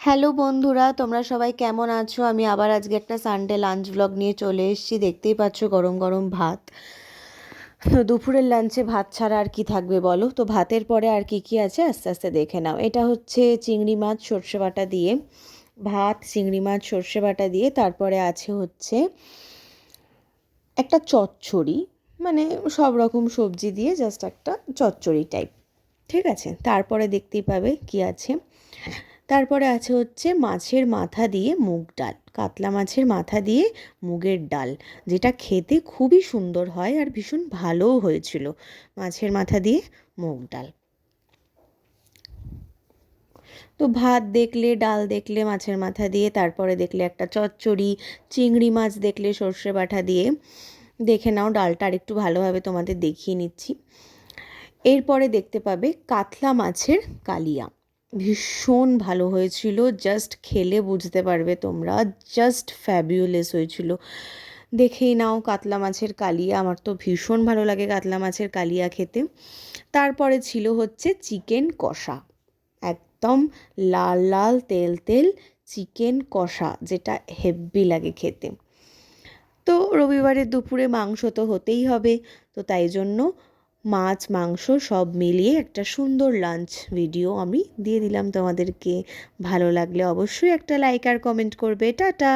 Hello বন্ধুরা, তোমরা সবাই কেমন আছো? আমি আবার আজকে একটা সানডে লাঞ্চ ব্লগ নিয়ে চলে এসেছি। দেখতেই পাচ্ছ গরম গরম ভাত। তো দুপুরের লাঞ্চে ভাত ছাড়া আর কি থাকবে বলো? তো ভাতের পরে আর কি কি আছে আস্তে আস্তে দেখে নাও। এটা হচ্ছে চিংড়ি মাছ সর্ষে বাটা দিয়ে ভাত, চিংড়ি মাছ সর্ষে বাটা দিয়ে। তারপরে আছে হচ্ছে একটা চচ্চড়ি, মানে সব রকম সবজি দিয়ে জাস্ট একটা চচ্চড়ি টাইপ। ঠিক আছে, তারপরে দেখতেই পাবে কি আছে। তারপরে আছে হচ্ছে মাছের মাথা দিয়ে মুগ ডাল, কাতলা মাছের মাথা দিয়ে মুগের ডাল, যেটা খেতে খুবই সুন্দর হয় আর ভীষণ ভালোও হয়েছিল। মাছের মাথা দিয়ে মুগ ডাল। তো ভাত দেখলে, ডাল দেখলে মাছের মাথা দিয়ে, তারপরে দেখলে একটা চচ্চড়ি, চিংড়ি মাছ দেখলে সর্ষে বাটা দিয়ে। দেখে নাও, ডালটা আর একটু ভালোভাবে তোমাদের দেখিয়ে নিচ্ছি। এরপরে দেখতে পাবে কাতলা মাছের কালিয়া, ভীষণ ভালো হয়েছিল। জাস্ট খেলে বুঝতে পারবে তোমরা, জাস্ট ফ্যাবিউলাস হয়েছিল। দেখেই নাও কাতলা মাছের কালিয়া, আমার তো ভীষণ ভালো লাগে কাতলা মাছের কালিয়া খেতে। তারপরে ছিল হচ্ছে চিকেন কষা, একদম লাল লাল তেল তেল চিকেন কষা, যেটা হেব্বি লাগে খেতে। তো রবিবারের দুপুরে মাংস তো হতেই হবে, তো তাই জন্য মাছ মাংস সব মিলিয়ে একটা সুন্দর লাঞ্চ ভিডিও আমি দিয়ে দিলাম তোমাদেরকে। ভালো লাগলে অবশ্যই একটা লাইক আর কমেন্ট করবে। টাটা।